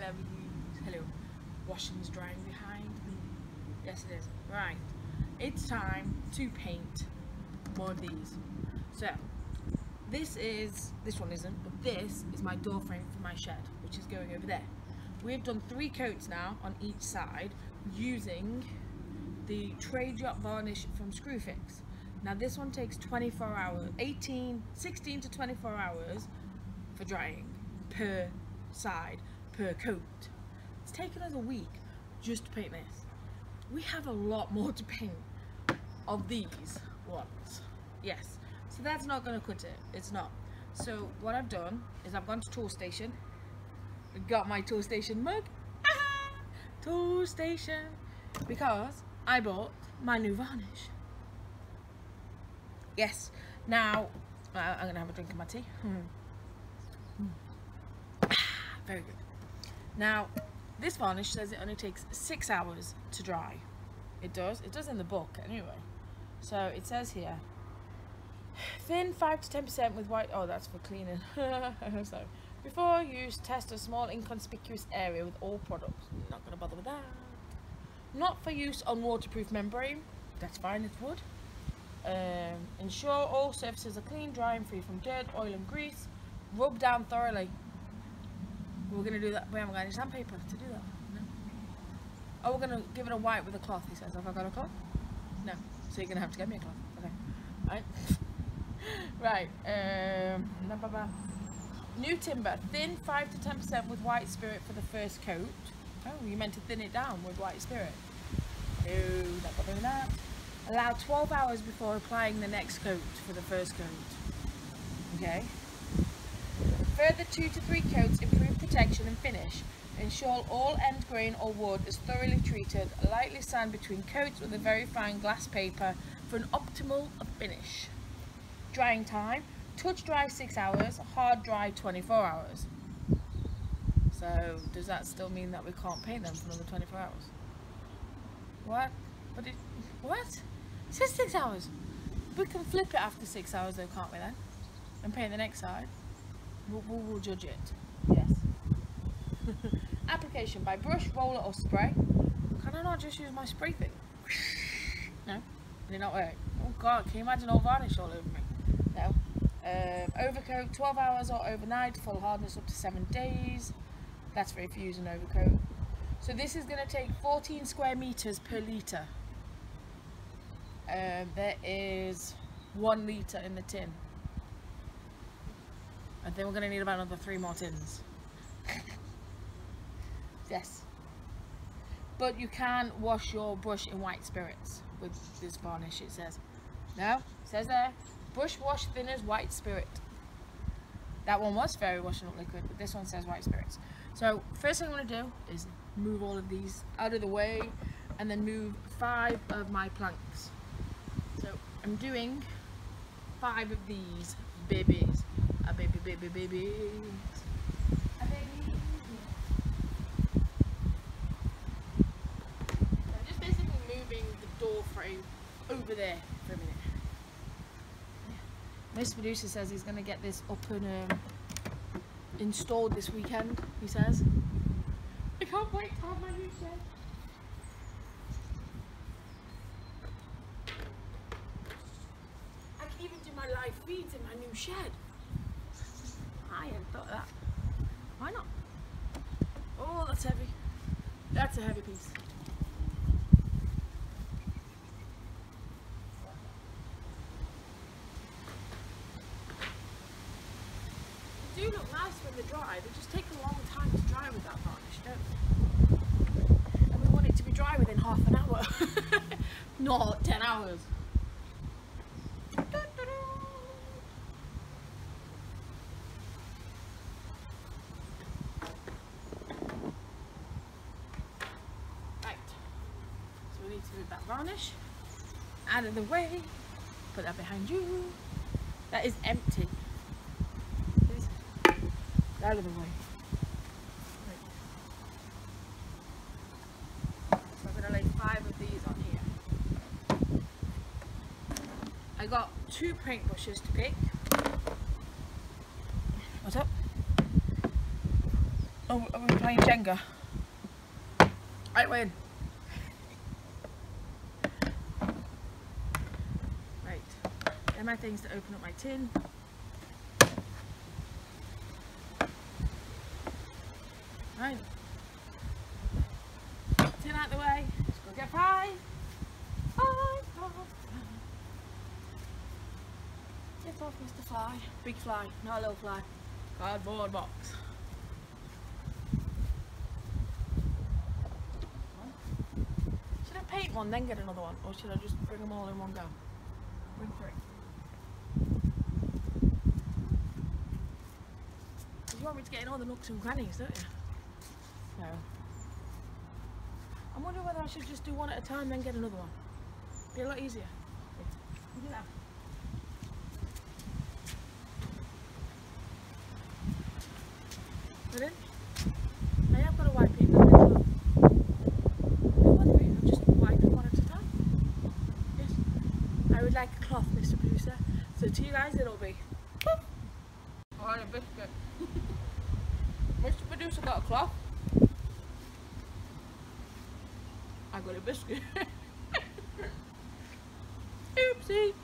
ADELESEXYUK. Hello. Washing's drying behind me. Yes it is. Right. It's time to paint more of these. So this one isn't, but this is my door frame for my shed, which is going over there. We've done 3 coats now on each side using the Trade Yacht varnish from Screwfix. Now this one takes 24 hours, 16 to 24 hours for drying per side, per coat. It's taken us a week just to paint this. We have a lot more to paint of these ones. Yes, so that's not going to cut it. It's not. So what I've done is I've gone to Toolstation. Got my Toolstation mug. Toolstation, because I bought my new varnish. Yes. Now I'm gonna have a drink of my tea. Very good. Now this varnish says it only takes 6 hours to dry. It does in the book anyway. So it says here, thin 5 to 10% with white. Oh, that's for cleaning. So before use, test a small inconspicuous area with all products. Not gonna bother with that. Not for use on waterproof membrane. That's fine, it's wood. Ensure all surfaces are clean, dry and free from dirt, oil and grease. Rub down thoroughly. We're gonna do that. We haven't got any sandpaper to do that. No. Oh, we're gonna give it a wipe with a cloth, he says. Have I got a cloth? No. So you're gonna have to get me a cloth. Okay. Right. Right. New timber, thin 5 to 10% with white spirit for the first coat. Oh, you meant to thin it down with white spirit. No, not bothering that. Allow 12 hours before applying the next coat for the first coat. Okay. Further 2 to 3 coats improve protection and finish. Ensure all end grain or wood is thoroughly treated. Lightly sand between coats with a very fine glass paper for an optimal finish. Drying time. Touch dry 6 hours, hard dry 24 hours. So does that still mean that we can't paint them for another 24 hours? What? What? It says 6 hours. We can flip it after 6 hours though, can't we then? And paint the next side. We'll judge it. Yes. Application by brush, roller or spray. Can I not just use my spray thing? No? Did it not work? Oh god, can you imagine all varnish all over me? No. Overcoat, 12 hours or overnight, full hardness up to 7 days. That's for if you use an overcoat. So this is going to take 14 square meters per litre. There is 1 litre in the tin. I think we're going to need about another 3 more tins. Yes. But you can wash your brush in white spirits with this varnish, it says. No? It says there. Brush wash thinners white spirit. That one was fairy washing up liquid, but this one says white spirits. So first thing I'm going to do is move all of these out of the way and then move 5 of my planks. So I'm doing 5 of these babies. A babies. A baby. So I'm just basically moving the door frame over there for a minute. Mr. Producer says he's going to get this up and installed this weekend, he says. I can't wait to have my new shed. I can even do my live feeds in my new shed. I hadn't thought of that. Why not? Oh, that's heavy. That's a heavy piece. They do look nice when they're dry, they just take a long time to dry with that varnish, don't they? And we want it to be dry within half an hour, not 10 hours. Right, so we need to move that varnish out of the way, put that behind you. That is empty. Out of the way. Right. So I'm going to lay 5 of these on here. I got 2 paintbrushes to pick. What's up? Oh, are we playing Jenga? I win. Right. They're my things to open up my tin. Right. Tin out the way. Let's go get 5. 5. Get off, Mr. Fly. Big fly, not a little fly. Cardboard box. Should I paint one then get another one, or should I just bring them all in one go? Bring 3. You want me to get in all the nooks and crannies, don't you? No. I'm wondering whether I should just do one at a time then get another one. Be a lot easier. You do that. Pardon? I have got to wipe it. I'm just wiping one at a time. Yes. I would like a cloth, Mr. Producer. So to you guys it'll be. Oh, and a biscuit. Mr. Producer got a cloth. I got a biscuit. Oopsie.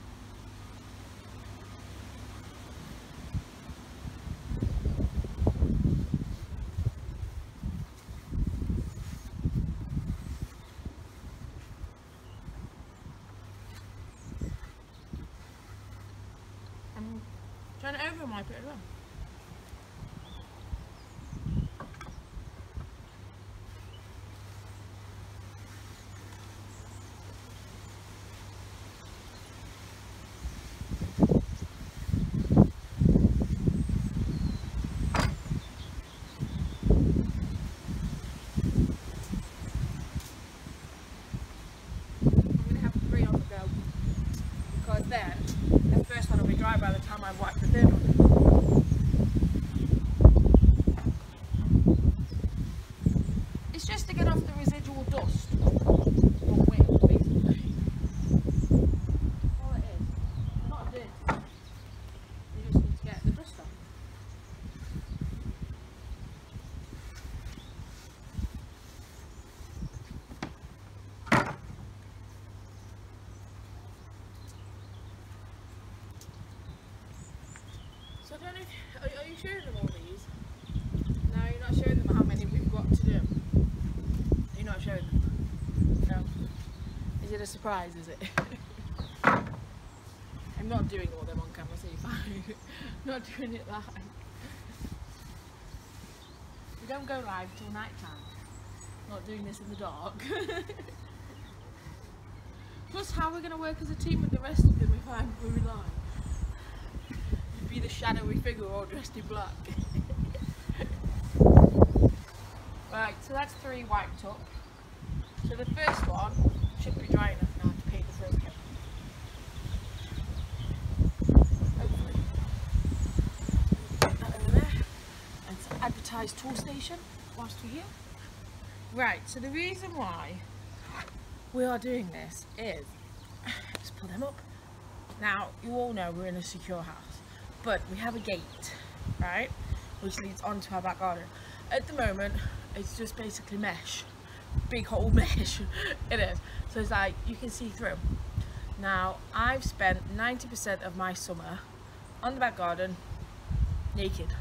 I'm trying to over wipe it as well. Then the first one will be dry by the time I wipe the third one. It's just to get off the residual dust or wind, basically. All it is. Not a dirt. You just need to get the dust off. So I don't know if, are you showing them all these? No, you're not showing them how many we've got to do. You're not showing them? No. Is it a surprise, is it? I'm not doing all them on camera, so you're fine. Not doing it live. We don't go live till night time. Not doing this in the dark. Plus, how are we going to work as a team with the rest of them if we're live? Be the shadowy figure all dressed in black. Right, so that's 3 wiped up. So the first one should be dry enough now to paint the first coat. Hopefully. Put that over there. And advertise Toolstation whilst we're here. Right, so the reason why we are doing this is, let's pull them up. Now, you all know we're in a secure house. But we have a gate, right, which leads onto our back garden. At the moment, it's just basically mesh, big hole mesh, it is. So it's like, you can see through. Now, I've spent 90% of my summer on the back garden, naked.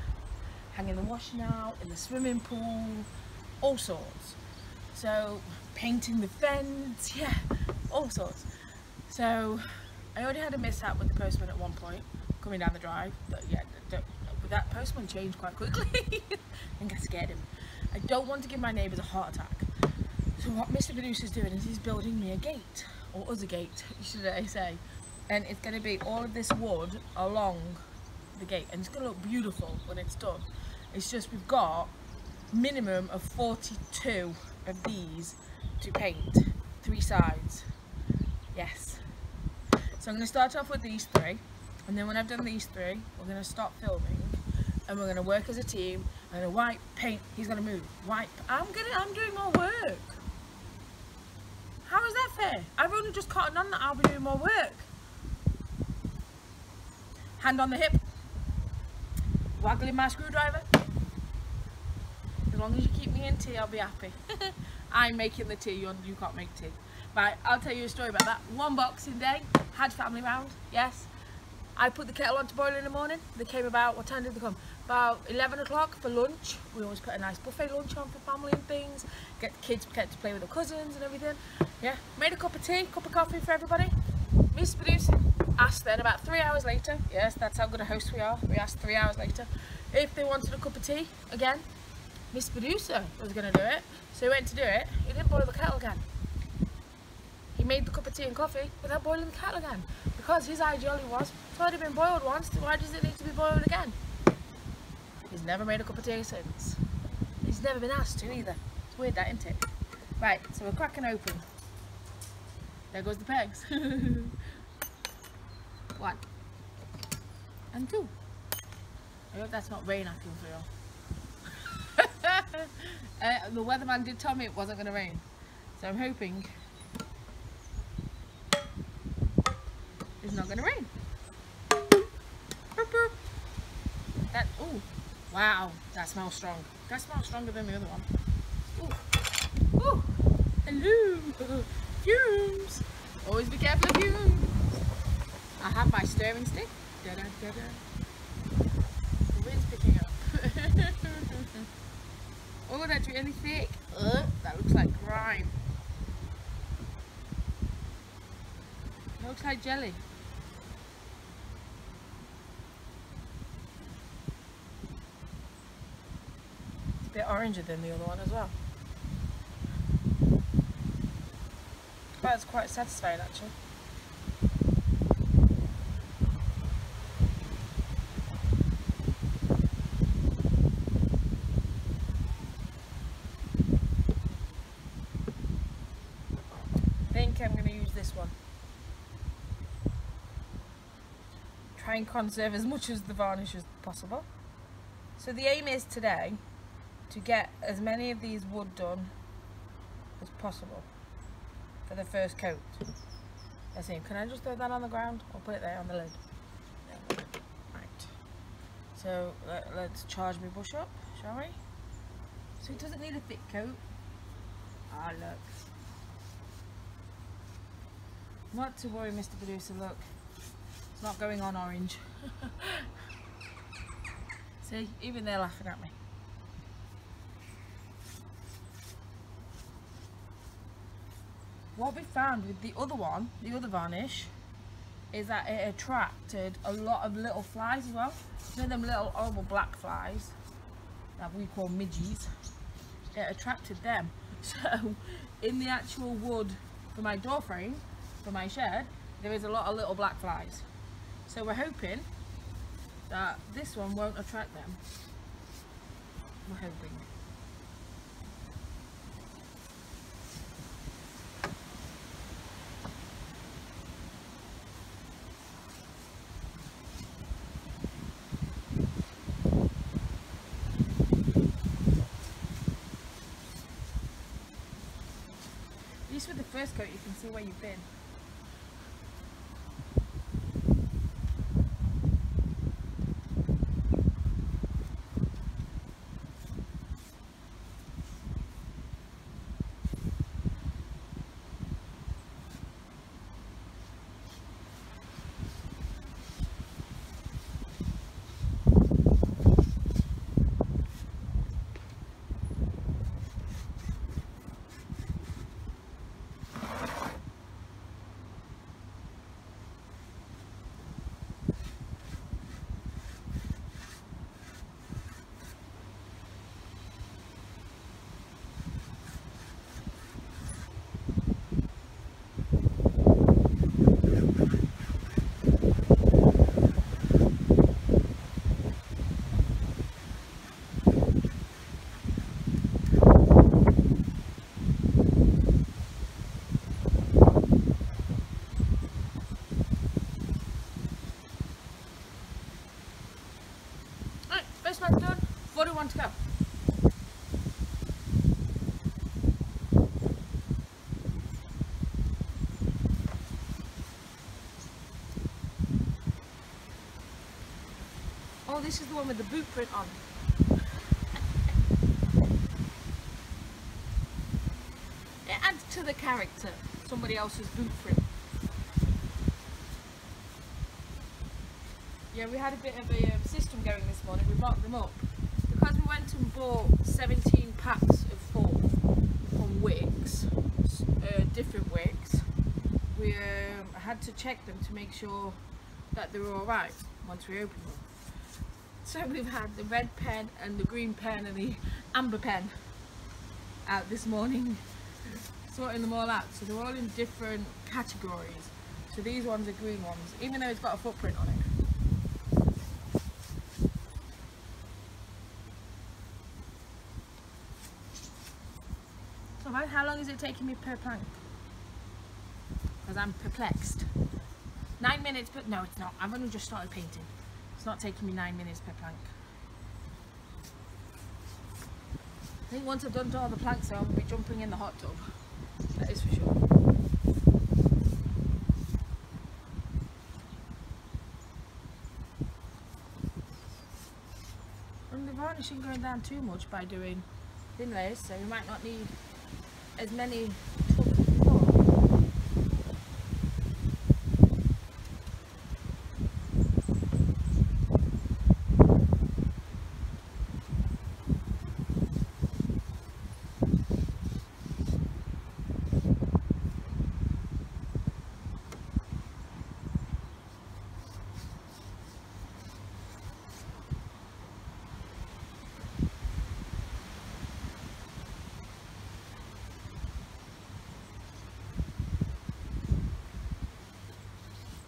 Hanging the washing out, in the swimming pool, all sorts. So, painting the fence, yeah, all sorts. So, I already had a mishap with the postman at one point. Coming down the drive, but yeah, that postman changed quite quickly. I think I scared him. I don't want to give my neighbours a heart attack. So what Mr. Producer's doing is he's building me a gate, or us a gate, should I say. And it's going to be all of this wood along the gate, and it's going to look beautiful when it's done. It's just we've got minimum of 42 of these to paint, 3 sides. Yes. So I'm going to start off with these 3. And then when I've done these 3, we're going to stop filming and we're going to work as a team. I'm going to wipe, paint, he's going to move, wipe. I'm doing more work. How is that fair? I've only just cottoned on that I'll be doing more work. Hand on the hip. Waggling my screwdriver. Because long as you keep me in tea, I'll be happy. I'm making the tea, you can't make tea. Right, I'll tell you a story about that. One Boxing Day, had family round, yes. I put the kettle on to boil in the morning. They came about, what time did they come? About 11 o'clock for lunch. We always put a nice buffet lunch on for family and things. Get the kids to play with their cousins and everything. Yeah, made a cup of tea, cup of coffee for everybody. Miss Producer asked then about 3 hours later, yes, that's how good a host we are. We asked 3 hours later if they wanted a cup of tea again. Miss Producer was going to do it, so he went to do it. He didn't boil the kettle again. He made the cup of tea and coffee without boiling the kettle again, because his ideology was, it's already been boiled once, why does it need to be boiled again? He's never made a cup of tea since. He's never been asked to either. It's weird that, isn't it? Right, so we're cracking open. There goes the pegs. 1 and 2. I hope that's not rain I can feel. The weatherman did tell me it wasn't going to rain, so I'm hoping it's not going to rain. That, oh, wow, that smells strong. That smells stronger than the other one. Ooh, ooh, hello, fumes. Always be careful of fumes. I have my stirring stick. Da -da -da -da. The wind's picking up. Oh, that's really thick. That looks like grime. It looks like jelly. It's a bit oranger than the other one as well. That's quite satisfying actually. I think I'm going to use this one. Try and conserve as much as the varnish as possible. So the aim is today to get as many of these wood done as possible for the first coat. Let's see, can I just throw that on the ground or put it there on the lid? Right. So let's charge my bush up, shall we? So it doesn't need a thick coat. Ah, look. Not to worry, Mr. Producer, look. It's not going on orange. See, even they're laughing at me. What we found with the other one, the other varnish, is that it attracted a lot of little flies as well. You know them little horrible black flies that we call midgies? It attracted them. So in the actual wood for my door frame, for my shed, there is a lot of little black flies. So we're hoping that this one won't attract them. We're hoping. At least with the first coat you can see where you've been. Done. What do you want to go? Oh, this is the one with the boot print on. to the character, somebody else's boot print. Yeah, we had a bit of a system going this morning. We marked them up because we went and bought 17 packs of 4 from Wicks, different Wicks. We had to check them to make sure that they were all right once we opened them. So we've had the red pen and the green pen and the amber pen out this morning, sorting them all out. So they're all in different categories. So these ones are green ones, even though it's got a footprint on it. So how long is it taking me per plank? Because I'm perplexed. 9 minutes, but no, it's not. I've only just started painting. It's not taking me 9 minutes per plank. I think once I've done all the planks, I'll be jumping in the hot tub. That is for sure. And the varnish isn't going down too much by doing thin layers, so you might not need as many tubs as before.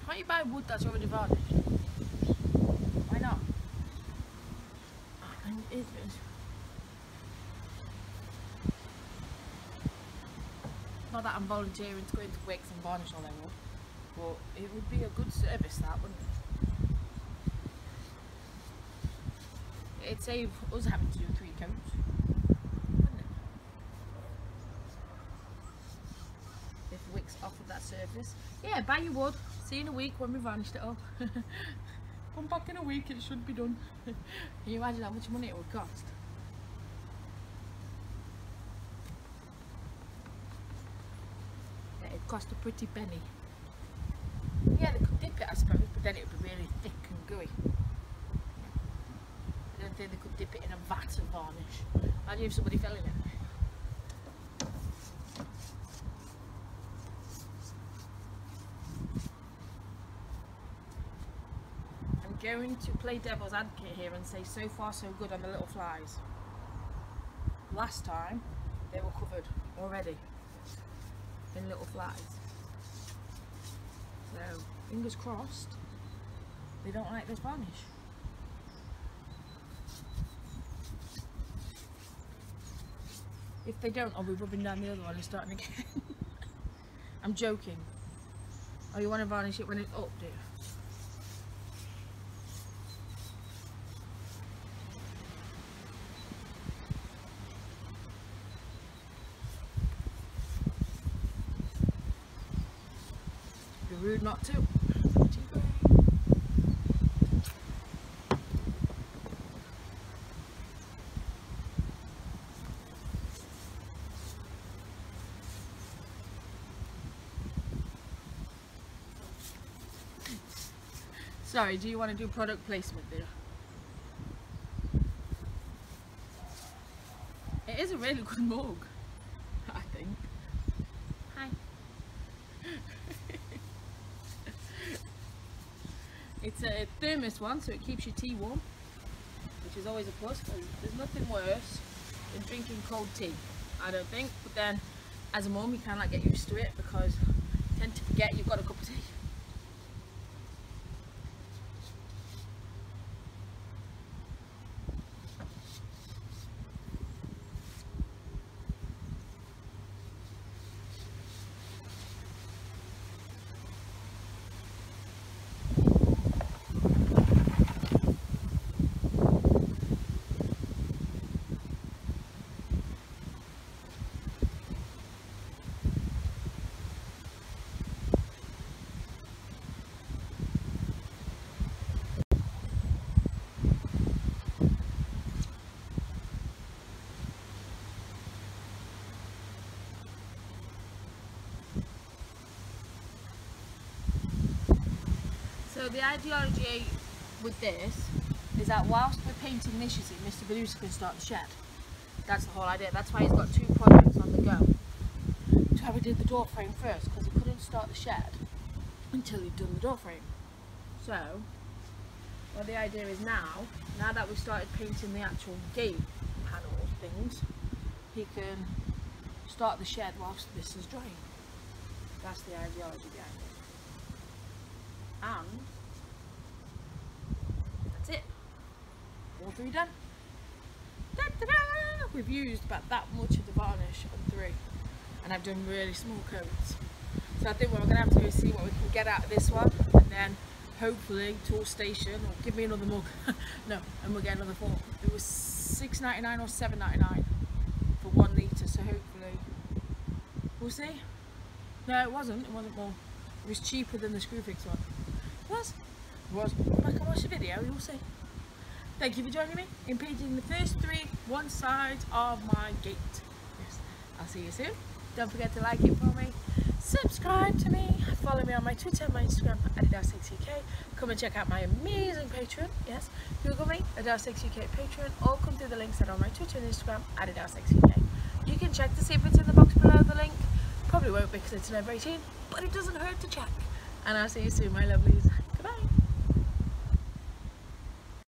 Why you buy wood that's already varnished? Why not? And not that I'm volunteering to go into Wicks and varnish all their wood, but it would be a good service, that, wouldn't it? It'd save us having to do 3 coats, wouldn't it? If Wicks offered that service. Yeah, buy your wood. See you in a week when we varnished it up. Come back in a week, it should be done. Can you imagine how much money it would cost? Yeah, it'd cost a pretty penny. Yeah, they could dip it, I suppose, but then it would be really thick and gooey. I don't think they could dip it in a vat of varnish. Imagine if somebody fell in it. Going to play devil's advocate here and say so far so good on the little flies. Last time they were covered already in little flies, so fingers crossed they don't like this varnish. If they don't, I'll be rubbing down the other one and starting again. I'm joking. Oh, you want to varnish it when it's up, do you? Rude not to. Sorry, do you want to do product placement there? It is a really good mug, I think. Hi. It's a thermos one, so it keeps your tea warm, which is always a plus, because there's nothing worse than drinking cold tea, I don't think. But then, as a mum, you kind of like get used to it, because you tend to forget you've got a cup of tea. So the ideology with this is that whilst we're painting this, you see, Mr. Belusa can start the shed. That's the whole idea. That's why he's got 2 projects on the go. That's why we did the door frame first, because he couldn't start the shed until he'd done the door frame. So, well, the idea is now that we've started painting the actual gate panel things, he can start the shed whilst this is drying. That's the ideology behind it. And that's it. All 3 done. Da, da, da. We've used about that much of the varnish on 3, and I've done really small coats. So I think what we're going to have to do is see what we can get out of this one, and then hopefully Toolstation will give me another mug. No, and we'll get another 4. It was $6.99 or $7.99 for 1 litre, so hopefully we'll see. No, it wasn't more. It was cheaper than the Screwfix one. It was. Go back and watch the video, you'll see. Thank you for joining me in painting the first 3 one sides of my gate. Yes, I'll see you soon. Don't forget to like it for me, subscribe to me, follow me on my Twitter and my Instagram at ADELESEXYUK. Come and check out my amazing Patreon. Yes, Google me, ADELESEXYUK Patreon, or come through the links that are on my Twitter and Instagram at ADELESEXYUK. You can check to see if it's in the box below the link. Probably won't because it's an over 18, but it doesn't hurt to check. And I'll see you soon, my lovelies. Goodbye.